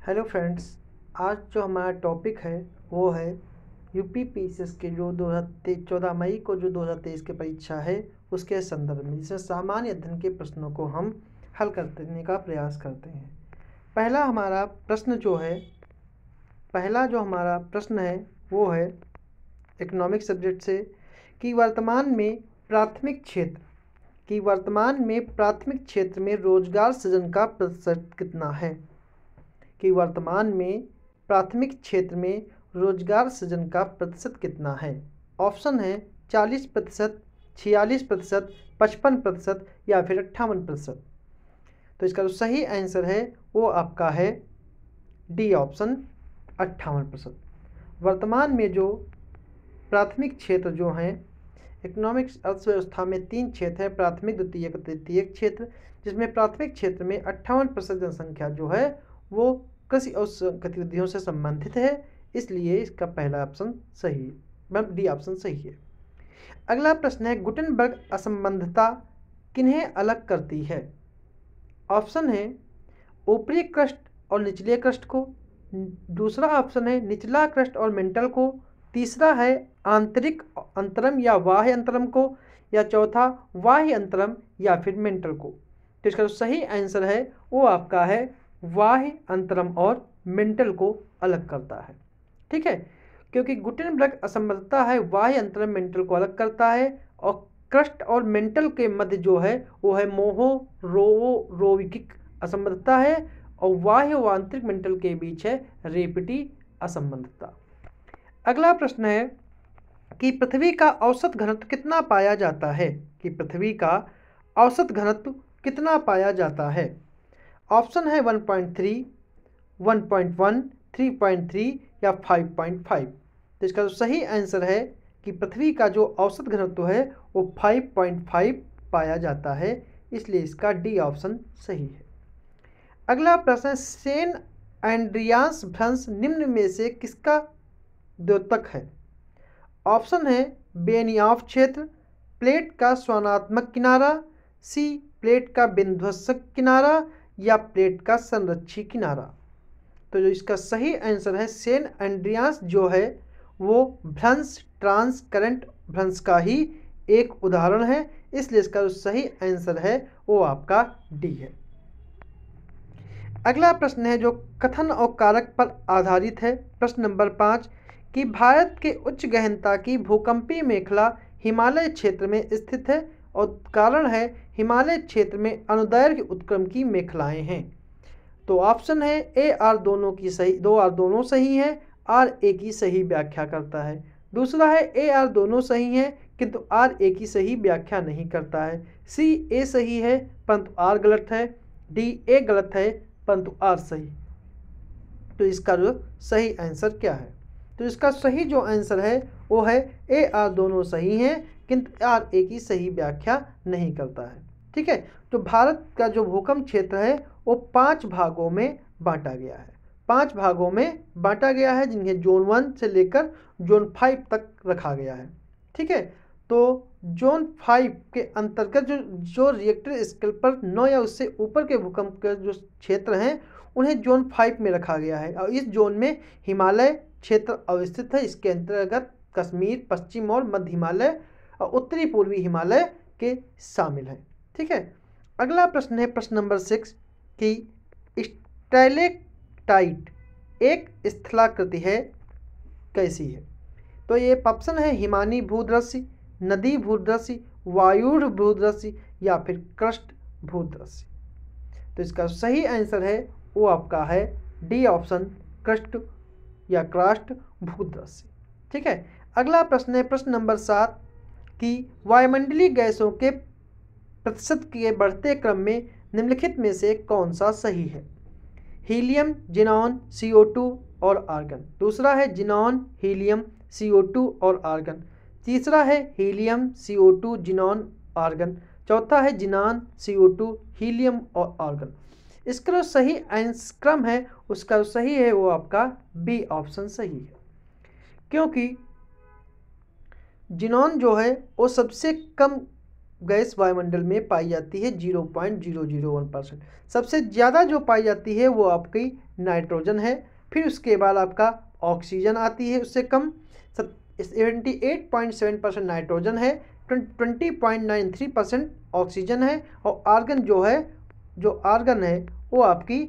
Hello friends, आज जो हमारा टॉपिक है वो है यूपी पीसीएस के जो 14 मई को जो 2023 की परीक्षा है उसके संदर्भ में, जिसमें सामान्य अध्ययन के प्रश्नों को हम हल करने का प्रयास करते हैं। पहला जो हमारा प्रश्न है वो है इकोनॉमिक सब्जेक्ट से कि वर्तमान में प्राथमिक क्षेत्र में रोजगार सृजन का प्रतिशत कितना है। कि वर्तमान में प्राथमिक क्षेत्र में रोजगार सृजन का प्रतिशत कितना है। ऑप्शन है 40%, 46%, 55% या फिर 58%। तो इसका जो सही आंसर है वो आपका है डी ऑप्शन 58%। वर्तमान में जो प्राथमिक क्षेत्र जो हैं, इकोनॉमिक्स अर्थव्यवस्था में 3 क्षेत्र है, प्राथमिक, द्वितीयक और तृतीयक क्षेत्र, जिसमें प्राथमिक क्षेत्र में 58% जनसंख्या जो है वो कृषि और गतिविधियों से संबंधित है, इसलिए इसका पहला ऑप्शन सही है, मतलब डी ऑप्शन सही है। अगला प्रश्न है गुटेनबर्ग असंबद्धता किन्हें अलग करती है। ऑप्शन है ऊपरी क्रस्ट और निचले क्रस्ट को, दूसरा ऑप्शन है निचला क्रस्ट और मेंटल को, तीसरा है आंतरिक अंतरम या बाह्य अंतरम को, या चौथा बाह्य अंतरम या फिर मेंटल को। तो इसका जो सही आंसर है वो आपका है बाह्य अंतरम और मेंटल को अलग करता है। ठीक है, क्योंकि गुटेनबर्ग असंबद्धता है बाह्य अंतरम मेंटल को अलग करता है, और क्रस्ट और मेंटल के मध्य जो है वो है रोविकिक असंबद्धता है, और बाह्य व आंतरिक मेंटल के बीच है रेपिटी असंबद्धता। अगला प्रश्न है कि पृथ्वी का औसत घनत्व कितना पाया जाता है। कि पृथ्वी का औसत घनत्व कितना पाया जाता है। ऑप्शन है 1.3, 1.1, 3.3 या 5.5। तो इसका जो सही आंसर है कि पृथ्वी का जो औसत घनत्व है वो 5.5 पाया जाता है, इसलिए इसका डी ऑप्शन सही है। अगला प्रश्न सेन एंड्रियास भ्रंश निम्न में से किसका द्योतक है। ऑप्शन है बेनियाफ क्षेत्र, प्लेट का स्वानात्मक किनारा, सी प्लेट का बिंध्वस्क किनारा, या प्लेट का संरक्षी किनारा। तो जो इसका सही आंसर है सेन एंड्रियास जो है वो भ्रंश ट्रांस करंट भ्रंश का ही एक उदाहरण है, इसलिए इसका जो सही आंसर है वो आपका डी है। अगला प्रश्न है जो कथन और कारक पर आधारित है। प्रश्न नंबर 5 कि भारत के उच्च गहनता की भूकंपीय मेखला हिमालय क्षेत्र में स्थित है, और कारण है हिमालय क्षेत्र में अनुदैर्घ्य उत्क्रम की मेखलाएं हैं। तो ऑप्शन है ए आर दोनों की सही, दो आर दोनों सही है, आर ए की सही व्याख्या करता है। दूसरा है ए आर दोनों सही है किंतु आर ए की सही व्याख्या नहीं करता है। सी ए सही है परंतु आर गलत है। डी ए गलत है परंतु आर सही। तो इसका जो सही आंसर क्या है। तो इसका सही जो आंसर है वो है ए आर दोनों सही हैं किंतु आर ए की सही व्याख्या नहीं करता है। ठीक है, तो भारत का जो भूकंप क्षेत्र है वो 5 भागों में बांटा गया है। 5 भागों में बांटा गया है, जिन्हें जोन 1 से लेकर जोन 5 तक रखा गया है। ठीक है, तो जोन 5 के अंतर्गत जो रिएक्टर स्केल पर 9 या उससे ऊपर के भूकंप के जो क्षेत्र हैं उन्हें जोन 5 में रखा गया है, और इस जोन में हिमालय क्षेत्र अवस्थित है। इसके अंतर्गत कश्मीर, पश्चिम और मध्य हिमालय और उत्तरी पूर्वी हिमालय के शामिल हैं। ठीक है, अगला प्रश्न है प्रश्न नंबर 6 कि स्टैलेक्टाइट एक स्थलाकृति है, कैसी है। तो ये ऑप्शन है हिमानी भूदृश्य, नदी भूदृश्य, वायुड़ भूदृश्य या फिर क्रस्ट भूदृश्य। तो इसका सही आंसर है वो आपका है डी ऑप्शन क्रस्ट या क्रस्ट भूदृश्य। ठीक है, अगला प्रश्न है प्रश्न नंबर 7 कि वायुमंडलीय गैसों के प्रतिशत के बढ़ते क्रम में निम्नलिखित में से कौन सा सही है। हीलियम, जिनॉन, CO2 और आर्गन। दूसरा है जिनॉन, हीलियम, CO2 और आर्गन। तीसरा है हीलियम, CO2, जिनॉन, आर्गन। चौथा है जिनॉन, CO2, हीलियम और आर्गन। इसका जो सही क्रम है उसका सही है वो आपका बी ऑप्शन सही है, क्योंकि जिनॉन जो है वो सबसे कम गैस वायुमंडल में पाई जाती है 0.001%। सबसे ज़्यादा जो पाई जाती है वो आपकी नाइट्रोजन है। फिर उसके बाद आपका ऑक्सीजन आती है, उससे कम 78.7% नाइट्रोजन है, 20.93% ऑक्सीजन है, और आर्गन है वो आपकी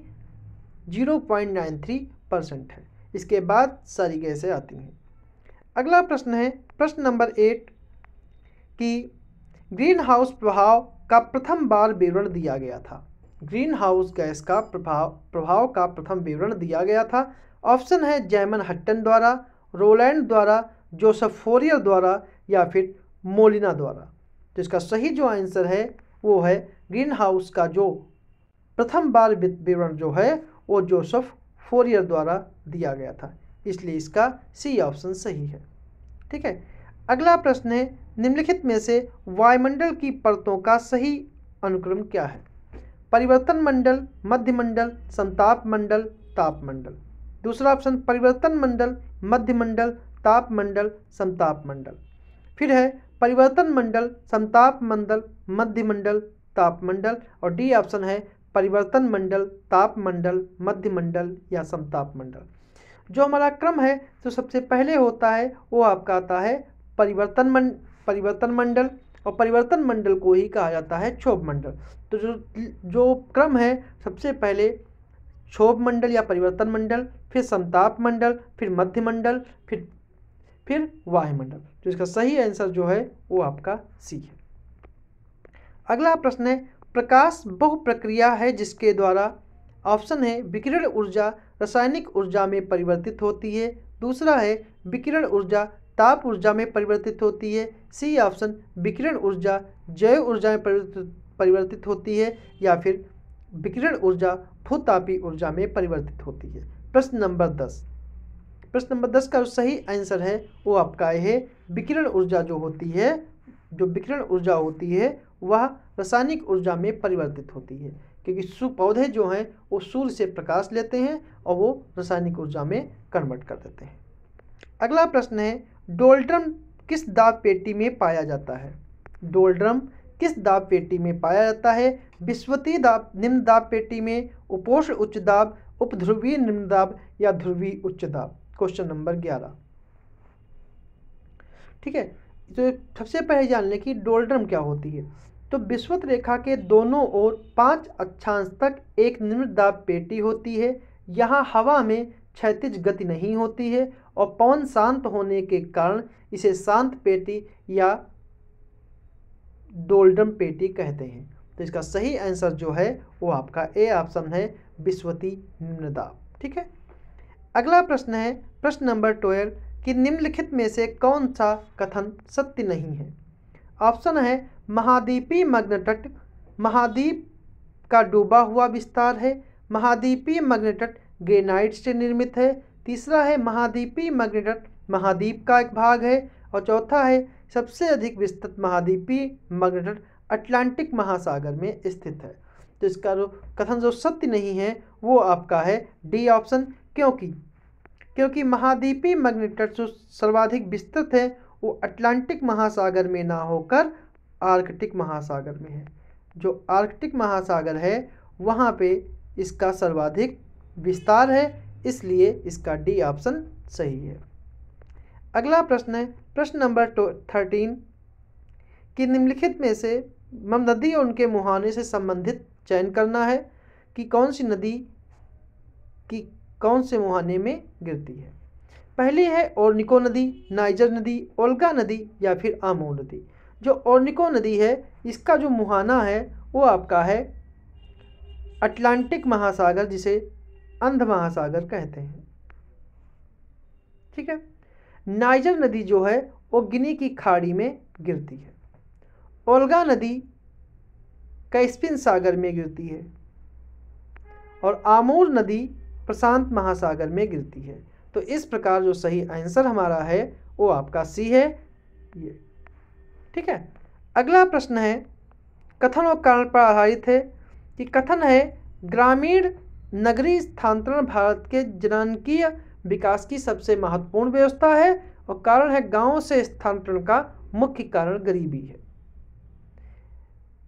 0.93% है। इसके बाद सारी गैसें आती हैं। अगला प्रश्न है प्रश्न नंबर 8 कि ग्रीन हाउस प्रभाव का प्रथम बार विवरण दिया गया था। ग्रीन हाउस गैस का प्रभाव का प्रथम विवरण दिया गया था। ऑप्शन है जैमन हट्टन द्वारा, रोलैंड द्वारा, जोसेफ फोरियर द्वारा, या फिर मोलिना द्वारा। तो इसका सही जो आंसर है वो है ग्रीन हाउस का जो प्रथम बार विवरण जो है वो जोसेफ फोरियर द्वारा दिया गया था, इसलिए इसका सी ऑप्शन सही है। ठीक है। अगला प्रश्न है निम्नलिखित में से वायुमंडल की परतों का सही अनुक्रम क्या है? परिवर्तन मंडल, मध्य मंडल, समताप मंडल, ताप मंडल। दूसरा ऑप्शन परिवर्तन मंडल, मध्य मंडल, ताप मंडल, समताप मंडल। फिर है परिवर्तन मंडल, समताप मंडल, मध्य मंडल, ताप मंडल, और डी ऑप्शन है परिवर्तन मंडल, ताप मंडल, मध्य मंडल या समताप मंडल। जो हमारा क्रम है तो सबसे पहले होता है वो आपका आता है परिवर्तन मंडल, और परिवर्तन मंडल को ही कहा जाता है क्षोभ मंडल। तो जो क्रम है सबसे पहले क्षोभ मंडल या परिवर्तन मंडल, फिर समताप मंडल, फिर मध्य मंडल, फिर वायुमंडल। तो इसका सही आंसर जो है वो आपका सी है। अगला प्रश्न है प्रकाश बहुप्रक्रिया है जिसके द्वारा, ऑप्शन है विकिरण ऊर्जा रासायनिक ऊर्जा में परिवर्तित होती है, दूसरा है विकिरण ऊर्जा ताप ऊर्जा में परिवर्तित होती है, सी ऑप्शन विकिरण ऊर्जा जैव ऊर्जा में परिवर्तित होती है, या फिर विकिरण ऊर्जा भूतापी ऊर्जा में परिवर्तित होती है। प्रश्न नंबर 10 का सही आंसर है वो आपका है विकिरण ऊर्जा जो विकिरण ऊर्जा होती है वह रासायनिक ऊर्जा में परिवर्तित होती है, क्योंकि पौधे जो हैं वो सूर्य से प्रकाश लेते हैं और वो रासायनिक ऊर्जा में कन्वर्ट कर देते हैं। अगला प्रश्न है डोलड्रम किस दाब पेटी में पाया जाता है? डोलड्रम किस दाब पेटी में पाया जाता है? विषुवतीय दाब निम्न दाब पेटी में, उपोष्ण उच्च दाब, उपध्रुवीय निम्न दाब या ध्रुवीय उच्च दाब। Question number 11। ठीक है। तो सबसे पहले जान लें कि डोलड्रम क्या होती है। तो विषुवत रेखा के दोनों ओर 5 अक्षांश तक एक निम्न दाब पेटी होती है। यहाँ हवा में क्षैतिज गति नहीं होती है और पवन शांत होने के कारण इसे शांत पेटी या डोलड्रम पेटी कहते हैं। तो इसका सही आंसर जो है वो आपका ए ऑप्शन है विषुवतीय निम्न दाब। ठीक है। अगला प्रश्न है प्रश्न नंबर 12 कि निम्नलिखित में से कौन सा कथन सत्य नहीं है? ऑप्शन है महाद्वीपीय मैग्नेटट महाद्वीप का डूबा हुआ विस्तार है, महाद्वीपीय मैग्नेटट ग्रेनाइट से निर्मित है, तीसरा है महाद्वीपीय मैग्नेटट महाद्वीप का एक भाग है, और चौथा है सबसे अधिक विस्तृत महाद्वीपीय मैग्नेटट अटलांटिक महासागर में स्थित है। तो इसका जो कथन जो सत्य नहीं है वो आपका है डी ऑप्शन, क्योंकि महाद्वीपीय मैग्नेटट जो सर्वाधिक विस्तृत है वो अटलांटिक महासागर में ना होकर आर्कटिक महासागर में है। जो आर्कटिक महासागर है वहाँ पे इसका सर्वाधिक विस्तार है, इसलिए इसका डी ऑप्शन सही है। अगला प्रश्न है प्रश्न नंबर 13 कि निम्नलिखित में से नदी और उनके मुहाने से संबंधित चयन करना है कि कौन सी नदी की कौन से मुहाने में गिरती है। पहली है ओर्निको नदी, नाइजर नदी, ओल्गा नदी या फिर आमो नदी। जो ओर्निको नदी है इसका जो मुहाना है वो आपका है अटलांटिक महासागर, जिसे अंध महासागर कहते हैं। ठीक है। नाइजर नदी जो है वो गिनी की खाड़ी में गिरती है। ओल्गा नदी कैस्पियन सागर में गिरती है और आमूर नदी प्रशांत महासागर में गिरती है। तो इस प्रकार जो सही आंसर हमारा है वो आपका सी है ये। ठीक है। अगला प्रश्न है कथन और कारण पर आधारित है कि कथन है ग्रामीण नगरीय स्थानांतरण भारत के जनांकीय विकास की सबसे महत्वपूर्ण व्यवस्था है, और कारण है गांवों से स्थानांतरण का मुख्य कारण गरीबी है।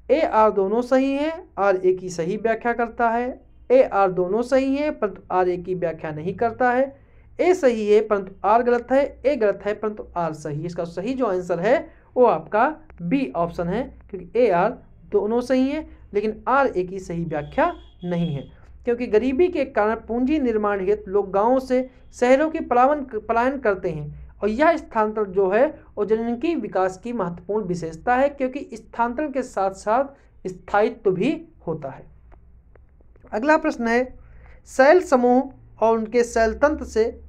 ए आर दोनों सही हैं, आर ए की सही व्याख्या करता है, ए आर दोनों सही हैं परंतु आर ए की व्याख्या नहीं करता है। ए सही है परंतु आर गलत है, ए गलत है परंतु आर सही है। इसका सही जो आंसर है वो आपका बी ऑप्शन है, क्योंकि ए आर दोनों सही हैं लेकिन आर ए की सही व्याख्या नहीं है। क्योंकि गरीबी के कारण पूंजी निर्माण हेतु लोग गाँवों से शहरों की पलायन करते हैं और यह स्थानांतरण जो है वो जनसंख्यिकी विकास की महत्वपूर्ण विशेषता है, क्योंकि स्थानांतरण के साथ साथ स्थायित्व भी होता है। अगला प्रश्न है शैल समूह और उनके शैल तंत्र से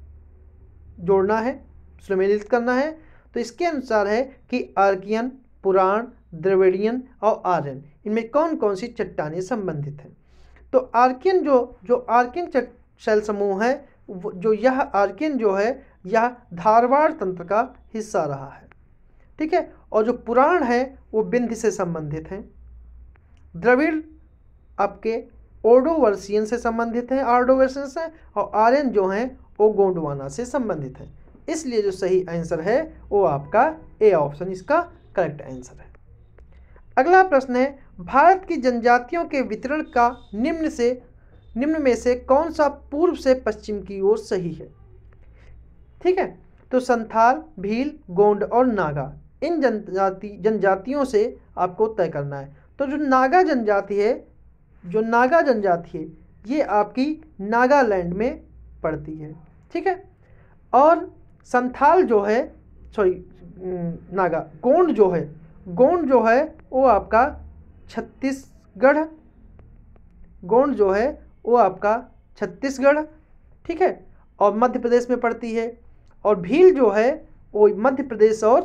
जोड़ना है, सम्मिलित करना है। तो इसके अनुसार है कि आर्कियन, पुराण, द्रविडियन और आर्यन, इनमें कौन कौन सी चट्टानें संबंधित हैं। तो आर्कियन जो आर्कियन शैल समूह है, जो यह आर्कियन जो है यह धारवाड़ तंत्र का हिस्सा रहा है, ठीक है। और जो पुराण है वो विंध्य से संबंधित हैं। द्रविड़ आपके ओर्डोवर्सियन से संबंधित हैं, आर्डोवर्सियन से, और आर्यन जो हैं वो गोंडवाना से संबंधित हैं। इसलिए जो सही आंसर है वो आपका ए ऑप्शन इसका करेक्ट आंसर है। अगला प्रश्न है भारत की जनजातियों के वितरण का निम्न में से कौन सा पूर्व से पश्चिम की ओर सही है, ठीक है। तो संथाल, भील, गोंड और नागा, इन जनजातियों से आपको तय करना है। तो जो नागा जनजाति है ये आपकी नागालैंड में पड़ती है, ठीक है। और संथाल जो है गोंड जो है वो आपका छत्तीसगढ़, ठीक है, और मध्य प्रदेश में पड़ती है। और भील जो है वो मध्य प्रदेश और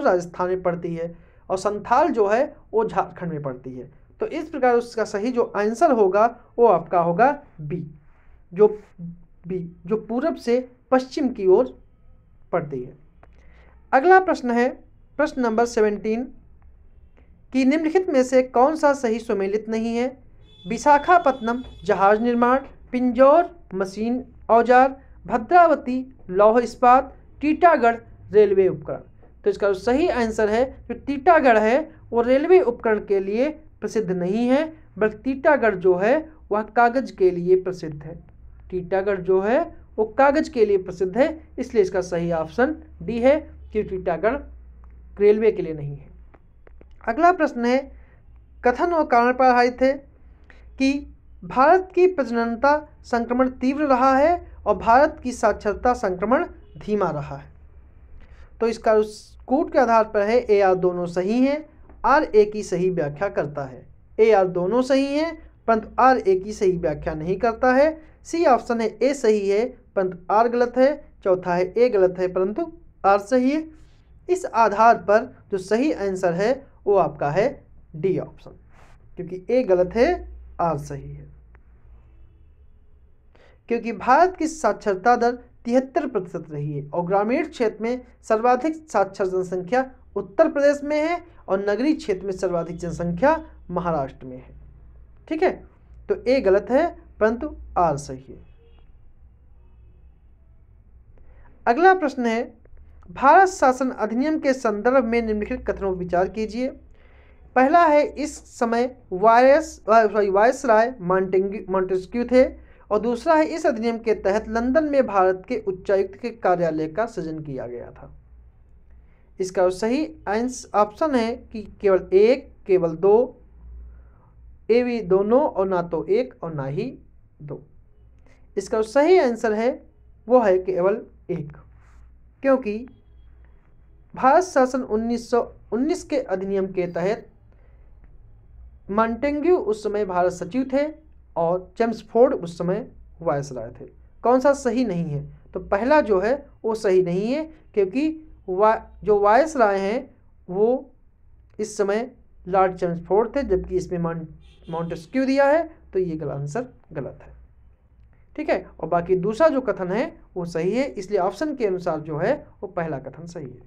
राजस्थान में पड़ती है। और संथाल जो है वो झारखंड में पड़ती है। तो इस प्रकार उसका सही जो आंसर होगा वो आपका होगा बी, जो पूरब से पश्चिम की ओर पड़ती है। अगला प्रश्न है प्रश्न नंबर 17 कि निम्नलिखित में से कौन सा सही सुमेलित नहीं है। विशाखापत्तनम जहाज निर्माण, पिंजौर मशीन औजार, भद्रावती लौह इस्पात, टीटागढ़ रेलवे उपकरण। तो इसका सही आंसर है जो टीटागढ़ है वो रेलवे उपकरण के लिए प्रसिद्ध नहीं है, बल्कि टीटागढ़ जो है वह कागज के लिए प्रसिद्ध है। टीटागढ़ जो है वो कागज के लिए प्रसिद्ध है, इसलिए इसका सही ऑप्शन डी है कि टीटागढ़ रेलवे के लिए नहीं है। अगला प्रश्न है कथन और कारण पर आधारित है कि भारत की प्रजननता संक्रमण तीव्र रहा है और भारत की साक्षरता संक्रमण धीमा रहा है। तो इसका कूट के आधार पर है ए आर दोनों सही हैं, आर ए की सही व्याख्या करता है। ए आर दोनों सही हैं परंतु आर ए की सही व्याख्या नहीं करता है। सी ऑप्शन है ए सही है परंतु आर गलत है। चौथा है ए गलत है परंतु आर सही है। इस आधार पर जो सही आंसर है वो आपका है डी ऑप्शन, क्योंकि ए गलत है आर सही है। क्योंकि भारत की साक्षरता दर 73% रही है और ग्रामीण क्षेत्र में सर्वाधिक साक्षर जनसंख्या उत्तर प्रदेश में है और नगरीय क्षेत्र में सर्वाधिक जनसंख्या महाराष्ट्र में है, ठीक है। तो ए गलत है परंतु आर सही है। अगला प्रश्न है भारत शासन अधिनियम के संदर्भ में निम्नलिखित कथनों पर विचार कीजिए। पहला है इस समय वायसराय मॉन्टेस्क्यू थे, और दूसरा है इस अधिनियम के तहत लंदन में भारत के उच्चायुक्त के कार्यालय का सृजन किया गया था। इसका सही ऑप्शन है कि केवल एक, केवल दो, ए भी दोनों और ना तो एक और ना ही दो। इसका सही आंसर है वो है केवल एक, क्योंकि भारत शासन 1919 के अधिनियम के तहत मॉन्टेग्यू उस समय भारत सचिव थे और चेम्सफोर्ड उस समय वायसराय थे। कौन सा सही नहीं है? तो पहला जो है वो सही नहीं है, क्योंकि जो वायसराय हैं वो इस समय लॉर्ड चेम्सफोर्ड थे, जबकि इसमें मॉन्टेस्क्यू दिया है, तो ये आंसर गलत है, ठीक है। और बाकी दूसरा जो कथन है वो सही है, इसलिए ऑप्शन के अनुसार जो है वो पहला कथन सही है।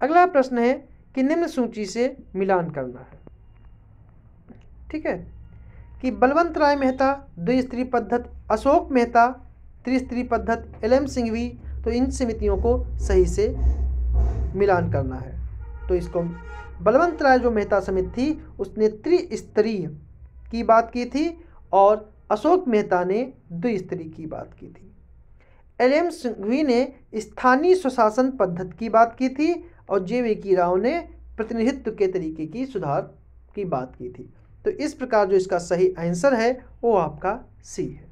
अगला प्रश्न है कि निम्न सूची से मिलान करना है, ठीक है, कि बलवंत राय मेहता द्विस्त्री पद्धति, अशोक मेहता त्रिस्त्री पद्धति, एल.एम. सिंघवी, तो इन समितियों को सही से मिलान करना है। तो इसको बलवंत राय जो मेहता समिति थी उसने त्रिस्तरीय की बात की थी और अशोक मेहता ने द्विस्तरीय की बात की थी। एल.एम. सिंघवी ने स्थानीय स्वशासन पद्धति की बात की थी और जे.वी.की राव ने प्रतिनिधित्व के तरीके की सुधार की बात की थी। तो इस प्रकार जो इसका सही आंसर है वो आपका सी है।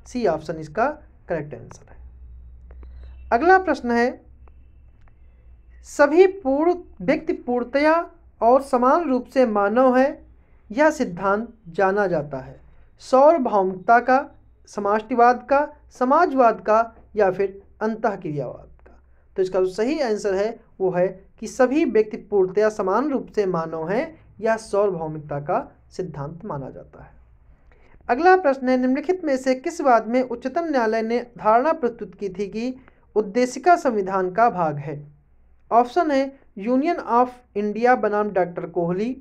सी ऑप्शन इसका करेक्ट आंसर है। अगला प्रश्न है, सभी पूर्ण व्यक्ति पूर्णतया और समान रूप से मानव है, यह सिद्धांत जाना जाता है सार्वभौमिकता का, समष्टिवाद का, समाजवाद का या फिर अंतःक्रियावाद का। तो इसका जो सही आंसर है वो है कि सभी व्यक्ति पूर्णतया समान रूप से मानव हैं, यह सार्वभौमिकता का सिद्धांत माना जाता है। अगला प्रश्न है, निम्नलिखित में से किस वाद में उच्चतम न्यायालय ने धारणा प्रस्तुत की थी कि उद्देशिका संविधान का भाग है? ऑप्शन है यूनियन ऑफ इंडिया बनाम डॉक्टर कोहली,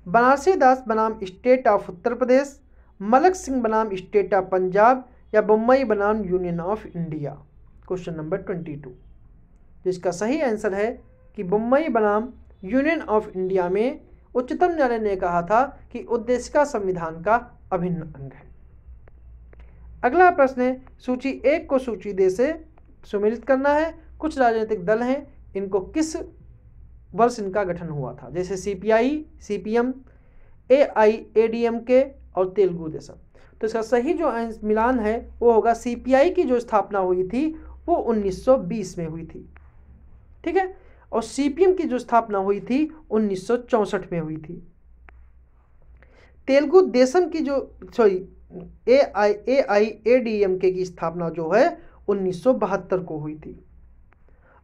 बनारसी दास बनाम स्टेट ऑफ उत्तर प्रदेश, मलक सिंह बनाम स्टेट ऑफ पंजाब या बम्बई बनाम union of India. Question number 22। जिसका सही आंसर है कि बम्बई बनाम यूनियन ऑफ इंडिया में उच्चतम न्यायालय ने कहा था कि उद्देशिका संविधान का अभिन्न अंग है। अगला प्रश्न है, सूची 1 को सूची 2 से सम्मिलित करना है। कुछ राजनीतिक दल हैं, इनको किस वर्ष इनका गठन हुआ था? जैसे सीपीआई, सीपीएम, एआईएडीएमके और तेलुगु देशम। तो इसका सही जो मिलान है वो होगा सीपीआई की जो स्थापना हुई थी वो 1920 में हुई थी, ठीक है, और सीपीएम की जो स्थापना हुई थी 1964 में हुई थी। तेलुगु देशम की जो एआईएडीएमके की स्थापना जो है 1972 को हुई थी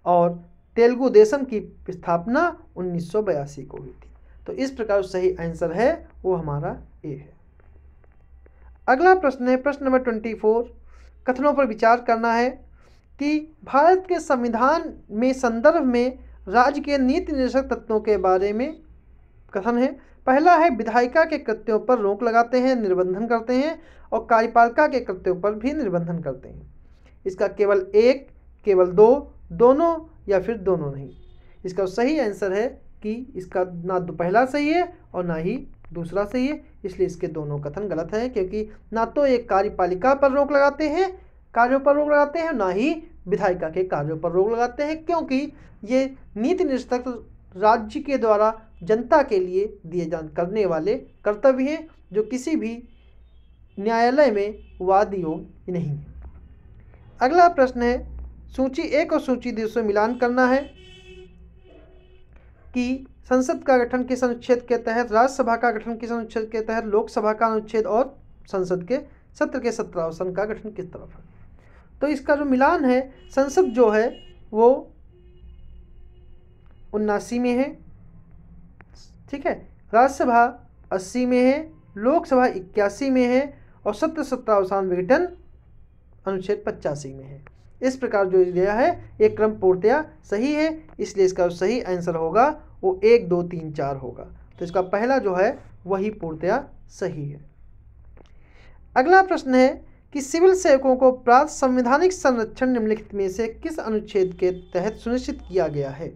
और तेलुगु देशम की स्थापना 1982 को हुई थी। तो इस प्रकार सही आंसर है वो हमारा ए है। अगला प्रश्न है, प्रश्न नंबर 24। कथनों पर विचार करना है कि भारत के संविधान में संदर्भ में राज्य के नीति निर्देशक तत्वों के बारे में कथन है। पहला है विधायिका के कृत्यों पर रोक लगाते हैं, निर्बंधन करते हैं और कार्यपालिका के कृत्यों पर भी निर्बंधन करते हैं। इसका केवल एक, केवल दो, दोनों या फिर दोनों नहीं। इसका सही आंसर है कि इसका ना तो पहला सही है और ना ही दूसरा सही है, इसलिए इसके दोनों कथन गलत हैं, क्योंकि ना तो एक कार्यपालिका पर रोक लगाते हैं, कार्यों पर रोक लगाते हैं, ना ही विधायिका के कार्यों पर रोक लगाते हैं, क्योंकि ये नीति निर्देशक राज्य के द्वारा जनता के लिए दिए करने वाले कर्तव्य हैं जो किसी भी न्यायालय में वाद योग्य नहीं है। अगला प्रश्न है, सूची 1 और सूची 2 से मिलान करना है कि संसद का गठन किस अनुच्छेद के तहत, राज्यसभा का गठन किस अनुच्छेद के तहत, लोकसभा का अनुच्छेद और संसद के सत्र के 17 सन का गठन किस तरफ है। तो इसका जो मिलान है, संसद जो है वो 79 में है, ठीक है, राज्यसभा 80 में है, लोकसभा 81 में है और सत्र 17 विघटन अनुच्छेद 85 में है। इस प्रकार जो दिया है ये क्रम पूर्णतया सही है, इसलिए इसका सही आंसर होगा वो 1, 2, 3, 4 होगा। तो इसका पहला जो है वही पूर्णतया सही है। अगला प्रश्न है कि सिविल सेवकों को प्राप्त संवैधानिक संरक्षण निम्नलिखित में से किस अनुच्छेद के तहत सुनिश्चित किया गया है?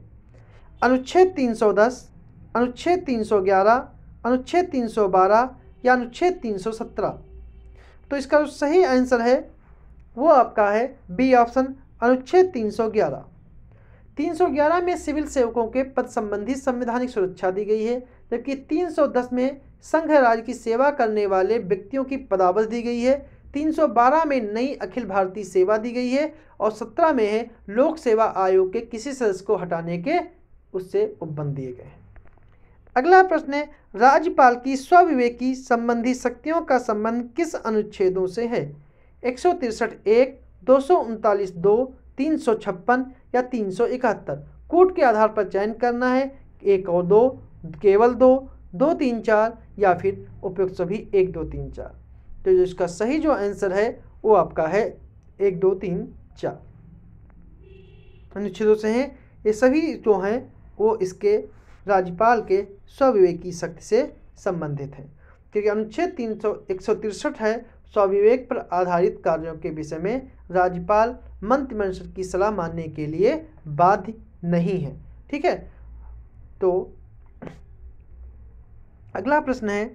अनुच्छेद 310, अनुच्छेद 311, अनुच्छेद 312 या अनुच्छेद 317। तो इसका जो सही आंसर है वो आपका है बी ऑप्शन, अनुच्छेद 311। 311 में सिविल सेवकों के पद संबंधी संवैधानिक सुरक्षा दी गई है, जबकि 310 में संघ राज्य की सेवा करने वाले व्यक्तियों की पदावधि दी गई है, 312 में नई अखिल भारतीय सेवा दी गई है और 17 में है लोक सेवा आयोग के किसी सदस्य को हटाने के उससे उपबंध दिए गए हैं। अगला प्रश्न है, राज्यपाल की स्वविवेकी संबंधी शक्तियों का संबंध किस अनुच्छेदों से है? 163(1), 239(2), 356 या 371। कूट के आधार पर चयन करना है, 1 और 2, केवल 2, 2, 3, 4 या फिर उपयुक्त सभी 1, 2, 3, 4। तो इसका सही जो आंसर है वो आपका है 1, 2, 3, 4 अनुच्छेदों से हैं। ये सभी जो हैं वो इसके राज्यपाल के स्वविवेकी शक्ति से संबंधित हैं, क्योंकि अनुच्छेद 163 है स्वविवेक पर आधारित कार्यों के विषय में राज्यपाल मंत्रिमंडल की सलाह मानने के लिए बाध्य नहीं है, ठीक है। तो अगला प्रश्न है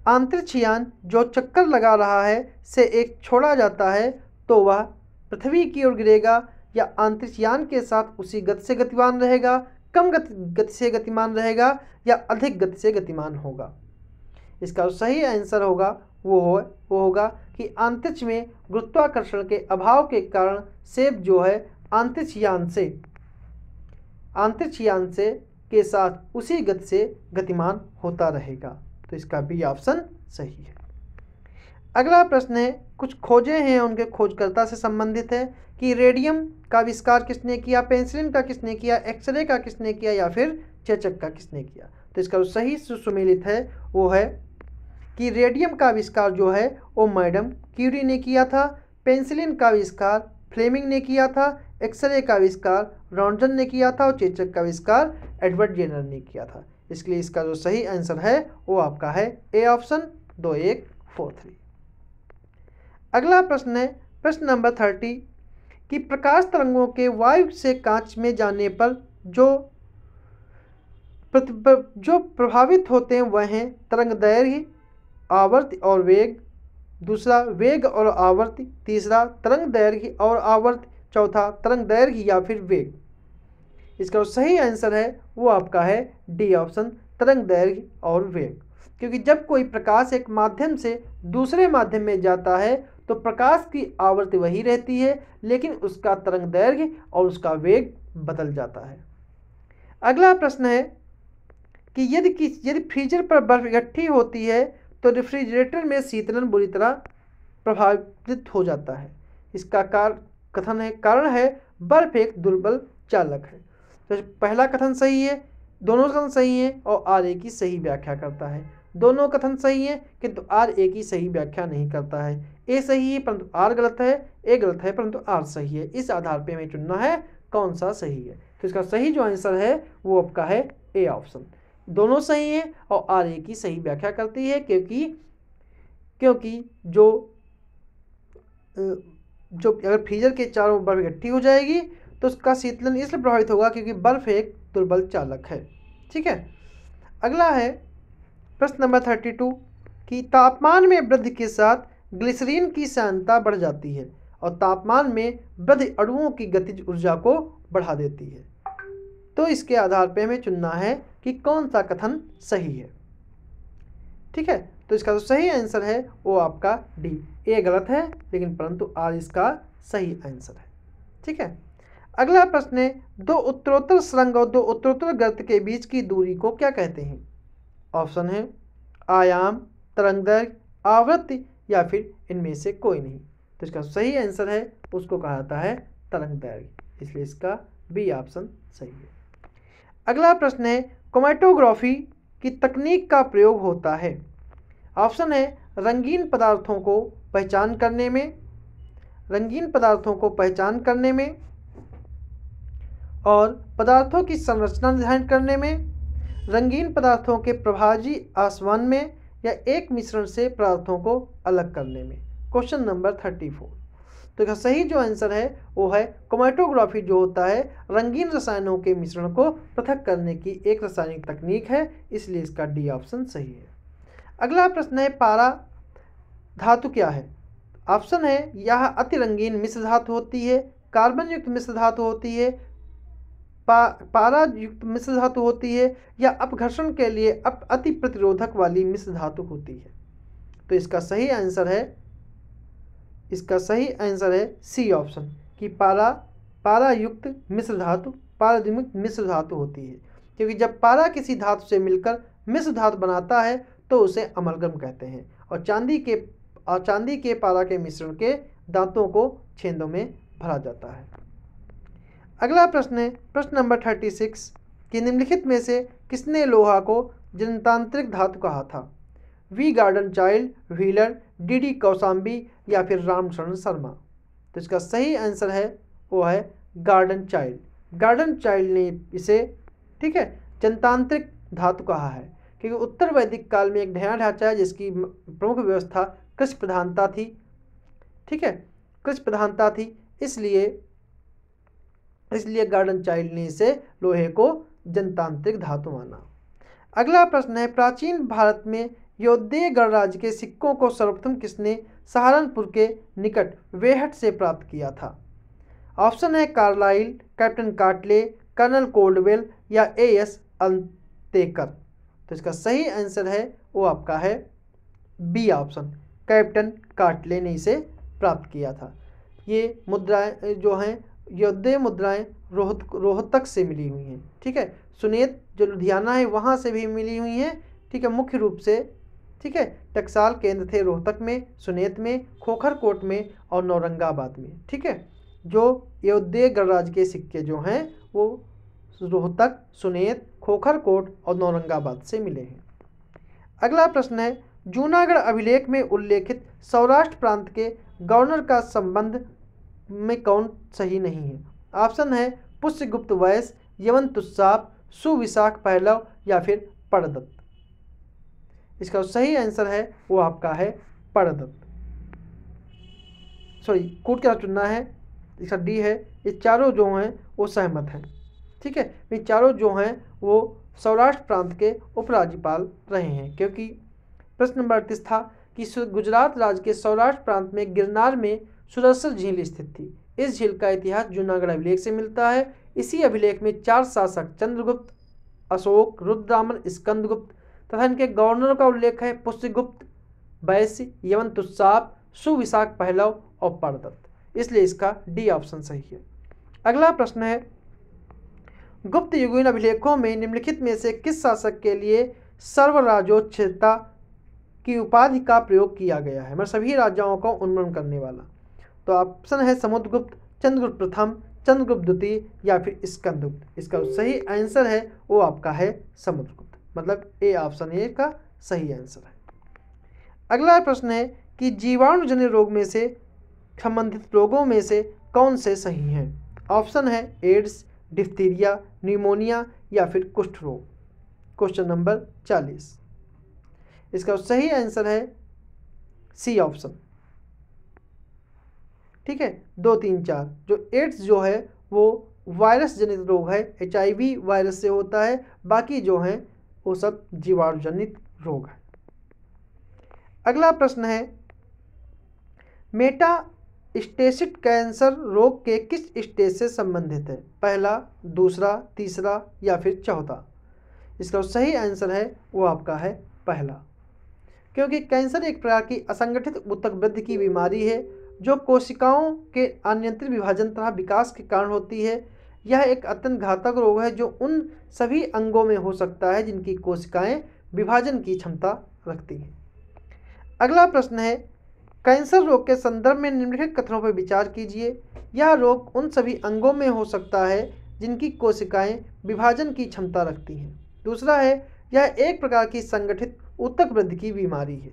अंतरिक्ष यान जो चक्कर लगा रहा है से एक छोड़ा जाता है तो वह पृथ्वी की ओर गिरेगा, या अंतरिक्ष यान के साथ उसी गति से गतिमान रहेगा, कम गति से गतिमान रहेगा, या अधिक गति से गतिमान होगा। इसका जो सही आंसर होगा वो होगा कि अंतरिक्ष में गुरुत्वाकर्षण के अभाव के कारण सेब जो है अंतरिक्ष यान से के साथ उसी गति से गतिमान होता रहेगा। तो इसका बी ऑप्शन सही है। अगला प्रश्न है, कुछ खोजें हैं उनके खोजकर्ता से संबंधित है कि रेडियम का आविष्कार किसने किया, पेनिसिलिन का किसने किया, एक्सरे का किसने किया, या फिर चेचक का किसने किया। तो इसका जो सही सुमेलित है वो है कि रेडियम का आविष्कार जो है वो मैडम क्यूरी ने किया था, पेनिसिलिन का आविष्कार फ्लेमिंग ने किया था, एक्सरे का आविष्कार रॉन्टन ने किया था, और चेचक का आविष्कार एडवर्ड जेनर ने किया था। इसलिए इसका जो सही आंसर है वो आपका है ए ऑप्शन 2143। अगला प्रश्न है प्रश्न नंबर 30 कि प्रकाश तरंगों के वायु से कांच में जाने पर जो प्रभावित होते हैं वह हैं तरंग दैर्घ्य, आवर्त और वेग, दूसरा वेग और आवर्त, तीसरा तरंग दैर्घ्य और आवर्त, चौथा तरंग दैर्घ्य या फिर वेग। इसका जो सही आंसर है वो आपका है डी ऑप्शन तरंग दैर्घ्य और वेग, क्योंकि जब कोई प्रकाश एक माध्यम से दूसरे माध्यम में जाता है तो प्रकाश की आवर्त वही रहती है, लेकिन उसका तरंग दैर्घ्य और उसका वेग बदल जाता है। अगला प्रश्न है कि यदि फ्रीजर पर बर्फ इकट्ठी होती है तो रेफ्रिजरेटर में शीतलन बुरी तरह प्रभावित हो जाता है। इसका कारण है बर्फ एक दुर्बल चालक है। तो पहला कथन सही है, दोनों कथन सही हैं और आर ए की सही व्याख्या करता है। दोनों कथन सही हैं किंतु आर ए की सही व्याख्या नहीं करता है। ए सही है परंतु आर गलत है, ए गलत है परंतु आर सही है। इस आधार पे हमें चुनना है कौन सा सही है। तो इसका सही जो आंसर है वो आपका है ए ऑप्शन। दोनों सही हैं और आर ए की सही व्याख्या करती है, क्योंकि जो अगर फ्रीजर के चारों बर्फ इकट्ठी हो जाएगी तो उसका शीतलन इसलिए प्रभावित होगा क्योंकि बर्फ एक दुर्बल चालक है। ठीक है। अगला है प्रश्न नंबर 32 कि तापमान में वृद्धि के साथ ग्लिसरीन की सांद्रता बढ़ जाती है और तापमान में वृद्धि अणुओं की गतिज ऊर्जा को बढ़ा देती है। तो इसके आधार पर हमें चुनना है कि कौन सा कथन सही है। ठीक है। तो इसका जो सही आंसर है वो आपका डी, ए गलत है लेकिन परंतु आर इसका सही आंसर है। ठीक है। अगला प्रश्न है, दो उत्तरोत्तर सुरंग और दो उत्तरोत्तर गर्त के बीच की दूरी को क्या कहते हैं। ऑप्शन है आयाम, तरंगदैर्घ्य, आवृत्ति या फिर इनमें से कोई नहीं। तो इसका सही आंसर है उसको कहा जाता है तरंगदैर्घ्य, इसलिए इसका बी ऑप्शन सही है। अगला प्रश्न है, क्रोमैटोग्राफी की तकनीक का प्रयोग होता है। ऑप्शन है रंगीन पदार्थों को पहचान करने में और पदार्थों की संरचना निर्धारण करने में, रंगीन पदार्थों के प्रभावी आसवन में, या एक मिश्रण से पदार्थों को अलग करने में। Question number 34। तो इसका सही जो आंसर है वो है क्रोमैटोग्राफी जो होता है रंगीन रसायनों के मिश्रण को पृथक करने की एक रासायनिक तकनीक है, इसलिए इसका डी ऑप्शन सही है। अगला प्रश्न है, पारा धातु क्या है। ऑप्शन है यह अति रंगीन मिश्र धातु होती है, कार्बन युक्त मिश्र धातु होती है, पारा युक्त मिश्र धातु होती है, या अपघर्षण के लिए अति प्रतिरोधक वाली मिश्र धातु होती है। तो इसका सही आंसर है सी ऑप्शन कि पारा युक्त मिश्र धातु पारदीमिक मिश्र धातु होती है, क्योंकि जब पारा किसी धातु से मिलकर मिश्र धातु बनाता है तो उसे अमलगम कहते हैं, और चांदी के पारा के मिश्रण के दांतों को छेदों में भरा जाता है। अगला प्रश्न है प्रश्न नंबर 36 कि निम्नलिखित में से किसने लोहा को जनतांत्रिक धातु कहा था। V Gordon Childe, Wheeler, D Kosambi या फिर रामशरण शर्मा। तो इसका सही आंसर है वो है गार्डन चाइल्ड ने इसे ठीक है जनतांत्रिक धातु कहा है, क्योंकि उत्तर वैदिक काल में एक नया ढांचा है जिसकी प्रमुख व्यवस्था कृषि प्रधानता थी। ठीक है, कृषि प्रधानता थी, इसलिए गार्डन चाइल्ड ने इसे लोहे को जनतांत्रिक धातु माना। अगला प्रश्न है, प्राचीन भारत में यौदेय गणराज्य के सिक्कों को सर्वप्रथम किसने सहारनपुर के निकट वेहट से प्राप्त किया था? ऑप्शन है कार्लाइल, कैप्टन काटले, कर्नल कोल्डवेल या एएस अल्तेकर। तो इसका सही आंसर है वो आपका है बी ऑप्शन, कैप्टन काटले ने इसे प्राप्त किया था। ये मुद्राएं जो हैं यौदेय मुद्राएं रोहतक से मिली हुई हैं। ठीक है, सुनेत जो लुधियाना है वहाँ से भी मिली हुई हैं। ठीक है, मुख्य रूप से ठीक है टकसाल केंद्र थे रोहतक में, सुनेत में, खोखरकोट में और नौरंगाबाद में। ठीक है, जो यौदेय गणराज्य के सिक्के जो हैं वो रोहतक, सुनेत, खोखरकोट और नौरंगाबाद से मिले हैं। अगला प्रश्न है, जूनागढ़ अभिलेख में उल्लेखित सौराष्ट्र प्रांत के गवर्नर का संबंध में कौन सही नहीं है? ऑप्शन है पुष्यगुप्त वैश्य, यवनतुस्साप, सुविशाख पहलव या फिर परदत्त। इसका सही आंसर है वो आपका है परदत्त। सॉरी, कूट क्या चुनना है, इसका डी है। ये चारों जो हैं वो सहमत हैं। ठीक है, ये चारों जो हैं वो सौराष्ट्र प्रांत के उपराज्यपाल रहे हैं। क्योंकि प्रश्न नंबर 38 था कि गुजरात राज्य के सौराष्ट्र प्रांत में गिरनार में सुरसर झील स्थित थी। इस झील का इतिहास जूनागढ़ अभिलेख से मिलता है। इसी अभिलेख में 4 शासक चंद्रगुप्त, अशोक, रुद्रदामन, स्कंदगुप्त तथा इनके गवर्नरों का उल्लेख है पुष्यगुप्त वैश्य, यवनतुस्साप, सुविशाख पहलव और परदत्त। इसलिए इसका डी ऑप्शन सही है। अगला प्रश्न है, गुप्त युगीन अभिलेखों में निम्नलिखित में से किस शासक के लिए सर्वराज्योच्छेदता की उपाधि का प्रयोग किया गया है? मतलब सभी राजाओं को उन्मूलन करने वाला। तो ऑप्शन है समुद्रगुप्त, चंद्रगुप्त प्रथम, चंद्रगुप्त द्वितीय या फिर स्कंदगुप्त। इसका सही आंसर है वो आपका है समुद्रगुप्त, मतलब ए ऑप्शन ए का सही आंसर है। अगला प्रश्न है कि जीवाणुजन्य रोग में से संबंधित रोगों में से कौन से सही हैं? ऑप्शन है एड्स, डिफ्थीरिया, न्यूमोनिया या फिर कुष्ठ रोग। Question number 40। इसका सही आंसर है सी ऑप्शन। ठीक है, 2, 3, 4। जो एड्स जो है वो वायरस जनित रोग है, HIV वायरस से होता है। बाकी जो हैं वो सब जीवाणु जनित रोग है। अगला प्रश्न है, मेटास्टेसिस कैंसर रोग के किस स्टेज से संबंधित है? पहला, दूसरा, तीसरा या फिर चौथा? इसका सही आंसर है वो आपका है पहला। क्योंकि कैंसर एक प्रकार की असंगठित ऊतक वृद्धि की बीमारी है जो कोशिकाओं के अनियंत्रित विभाजन तथा विकास के कारण होती है। यह एक अत्यंत घातक रोग है जो उन सभी अंगों में हो सकता है जिनकी कोशिकाएं विभाजन की क्षमता रखती हैं। अगला प्रश्न है, कैंसर रोग के संदर्भ में निम्नलिखित कथनों पर विचार कीजिए। यह रोग उन सभी अंगों में हो सकता है जिनकी कोशिकाएं विभाजन की क्षमता रखती हैं। दूसरा है, यह एक प्रकार की संगठित ऊतक वृद्धि की बीमारी है।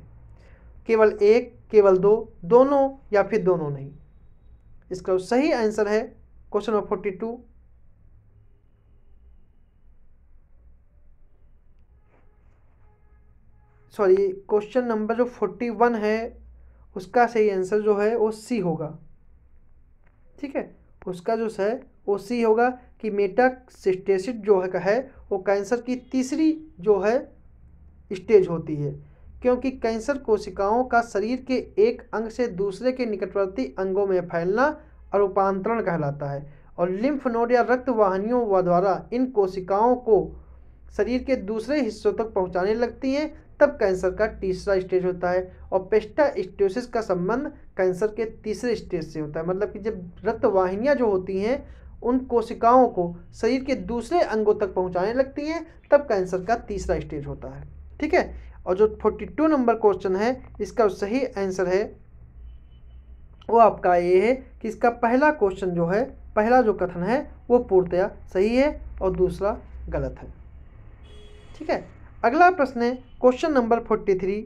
केवल एक, केवल दो, दोनों या फिर दोनों नहीं। इसका सही आंसर है question number 42। Sorry, question number जो 41 है उसका सही आंसर जो है वो सी होगा। ठीक है, उसका जो है वो सी होगा कि मेटास्टेसिस जो है वो कैंसर की तीसरी जो है स्टेज होती है। क्योंकि कैंसर कोशिकाओं का शरीर के एक अंग से दूसरे के निकटवर्ती अंगों में फैलना और रूपांतरण कहलाता है। और लिम्फ नोड या रक्त वाहिनियों द्वारा इन कोशिकाओं को शरीर के दूसरे हिस्सों तक पहुंचाने लगती हैं, तब कैंसर का तीसरा स्टेज होता है। और पेस्टास्टोसिस का संबंध कैंसर के तीसरे स्टेज से होता है। मतलब कि जब रक्त वाहिनियाँ जो होती हैं उन कोशिकाओं को शरीर के दूसरे अंगों तक पहुंचाने लगती हैं, तब कैंसर का तीसरा स्टेज होता है। ठीक है, और जो 42 नंबर क्वेश्चन है इसका सही आंसर है वो आपका ये है कि इसका पहला क्वेश्चन जो है, पहला जो कथन है वो पूर्णतया सही है और दूसरा गलत है। ठीक है, अगला प्रश्न है क्वेश्चन नंबर 43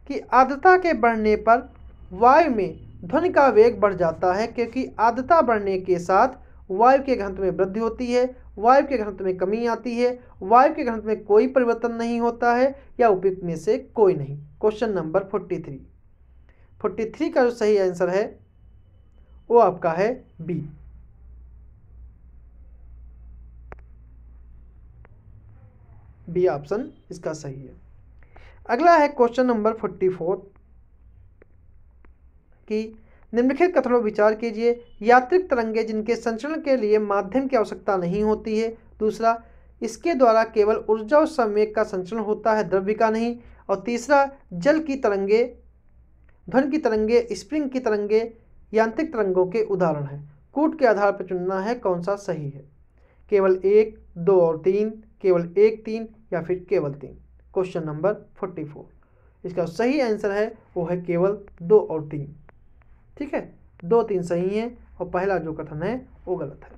कि आर्द्रता के बढ़ने पर वायु में ध्वनि का वेग बढ़ जाता है क्योंकि आर्द्रता बढ़ने के साथ वायु के घनत्व में वृद्धि होती है, वायु के घनत्व में कमी आती है, वायु के घनत्व में कोई परिवर्तन नहीं होता है, या उपयुक्त में से कोई नहीं। क्वेश्चन नंबर 43 का जो सही आंसर है वो आपका है बी। बी ऑप्शन इसका सही है। अगला है क्वेश्चन नंबर 44 कि निम्नलिखित कथनों पर विचार कीजिए। यांत्रिक तरंगे जिनके संचरण के लिए माध्यम की आवश्यकता नहीं होती है। दूसरा, इसके द्वारा केवल ऊर्जा और संवेग का संचरण होता है, द्रव्य का नहीं। और तीसरा, जल की तरंगे, ध्वनि की तरंगे, स्प्रिंग की तरंगे यांत्रिक तरंगों के उदाहरण हैं। कूट के आधार पर चुनना है कौन सा सही है। केवल 1, 2 और 3, केवल 1, 3 या फिर केवल 3। क्वेश्चन नंबर 44, इसका सही आंसर है वो है केवल 2 और 3। ठीक है, 2, 3 सही है और पहला जो कथन है वो गलत है।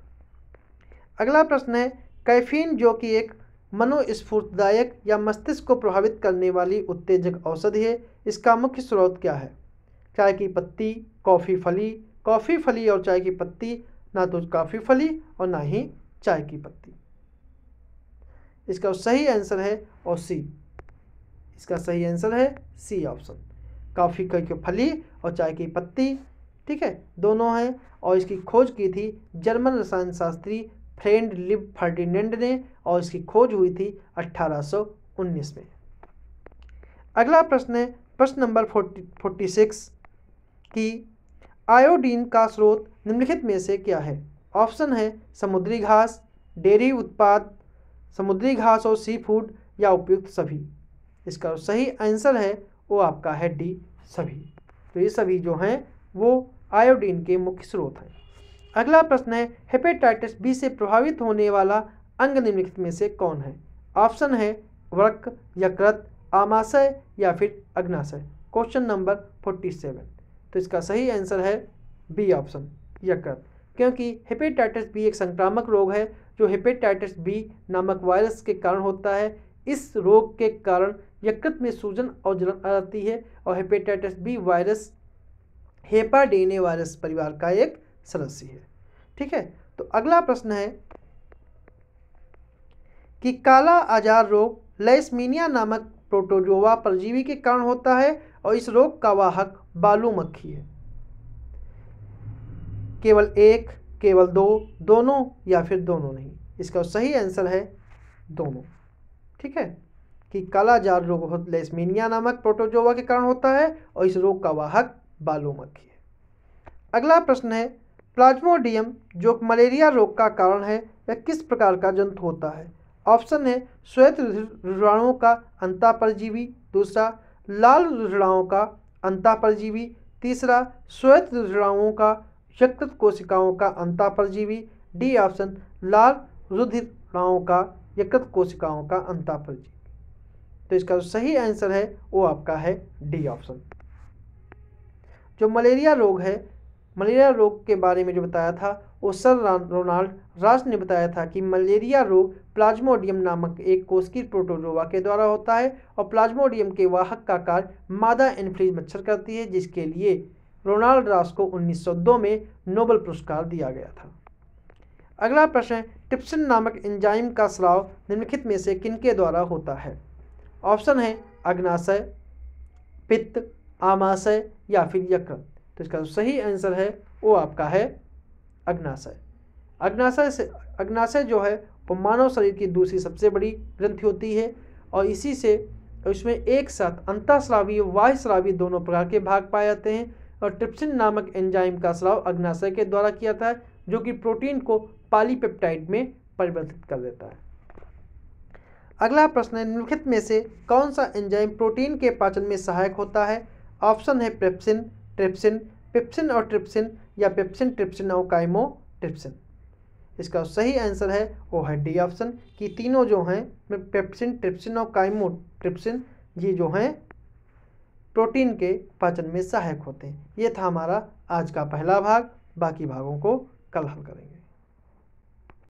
अगला प्रश्न है, कैफीन जो कि एक मनोस्फूर्तिदायक या मस्तिष्क को प्रभावित करने वाली उत्तेजक औषधि है, इसका मुख्य स्रोत क्या है। चाय की पत्ती, कॉफ़ी फली और चाय की पत्ती, ना तो कॉफ़ी फली और ना ही चाय की पत्ती। इसका सही आंसर है और सी। इसका सही आंसर है सी ऑप्शन, कॉफ़ी की फली और चाय की पत्ती। ठीक है, दोनों हैं और इसकी खोज की थी जर्मन रसायन शास्त्री फ्रेंड लिब फर्डिनेंड ने और इसकी खोज हुई थी 1819 में। अगला प्रश्न है प्रश्न नंबर 46 कि आयोडीन का स्रोत निम्नलिखित में से क्या है। ऑप्शन है समुद्री घास, डेयरी उत्पाद, समुद्री घास और सी फूड या उपयुक्त सभी। इसका सही आंसर है वो आपका है डी, सभी। तो ये सभी जो हैं वो आयोडीन के मुख्य स्रोत हैं। अगला प्रश्न है, हेपेटाइटिस बी से प्रभावित होने वाला अंग निम्नलिखित में से कौन है। ऑप्शन है वृक्क, यकृत, आमाशय या फिर अग्नाशय। क्वेश्चन नंबर 47, तो इसका सही आंसर है बी ऑप्शन, यकृत, क्योंकि हेपेटाइटिस बी एक संक्रामक रोग है जो हेपेटाइटिस बी नामक वायरस के कारण होता है। इस रोग के कारण यकृत में सूजन और जलन आ जाती है और हेपेटाइटिस बी वायरस हेपाडेने वायरस परिवार का एक सदस्य है। ठीक है, तो अगला प्रश्न है कि काला आजार रोग लैसमीनिया नामक प्रोटोजोआ परजीवी के कारण होता है और इस रोग का वाहक बालू मक्खी है। केवल 1, केवल 2, दोनों या फिर दोनों नहीं। इसका सही आंसर है दोनों। ठीक है, कि काला जार रोग लैसमीनिया नामक प्रोटोजोआ के कारण होता है और इस रोग का वाहक बालू मक्खी है। अगला प्रश्न है, प्लाज्मोडियम जो मलेरिया रोग का कारण है यह किस प्रकार का जंतु होता है। ऑप्शन है श्वेत रुधिराणुओं का अंतःपरजीवी, दूसरा लाल रुधिराणुओं का अंतःपरजीवी, तीसरा श्वेत रुधिराणुओं का यकृत कोशिकाओं का अंतःपरजीवी, डी ऑप्शन लाल रुधिराणुओं का यकृत कोशिकाओं का अंतःपरजीवी। तो इसका सही आंसर है वो आपका है डी ऑप्शन। जो मलेरिया रोग है, मलेरिया रोग के बारे में जो बताया था वो सर रोनाल्ड रास ने बताया था कि मलेरिया रोग प्लाज्मोडियम नामक एक कोशिकीय प्रोटोजोआ के द्वारा होता है और प्लाज्मोडियम के वाहक का कार्य मादा एनफ्लूएंजा मच्छर करती है, जिसके लिए रोनाल्ड रास को 1902 में नोबेल पुरस्कार दिया गया था। अगला प्रश्न है, ट्रिप्सिन नामक एंजाइम का स्राव निम्नलिखित में से किनके द्वारा होता है। ऑप्शन है अग्नाशय, पित्त, आमाशय या फिर यकृत। तो इसका सही आंसर है वो आपका है अग्नाशय। अग्नाशय जो है वो मानव शरीर की दूसरी सबसे बड़ी ग्रंथि होती है और इसी से उसमें एक साथ अंतःस्रावी और बाह्यस्रावी दोनों प्रकार के भाग पाए जाते हैं और ट्रिप्सिन नामक एंजाइम का स्राव अग्नाशय के द्वारा किया जाता है जो कि प्रोटीन को पॉलीपेप्टाइड में परिवर्तित कर देता है। अगला प्रश्न है, निम्नलिखित में से कौन सा एंजाइम प्रोटीन के पाचन में सहायक होता है। ऑप्शन है पेप्सिन, ट्रिप्सिन, पेप्सिन और ट्रिप्सिन या पेप्सिन, ट्रिप्सिन और काइमोट्रिप्सिन। इसका सही आंसर है वो है डी ऑप्शन कि तीनों जो हैं पेप्सिन, ट्रिप्सिन और काइमोट्रिप्सिन ये जो हैं प्रोटीन के पाचन में सहायक होते हैं। ये था हमारा आज का पहला भाग, बाकी भागों को कल हल करेंगे।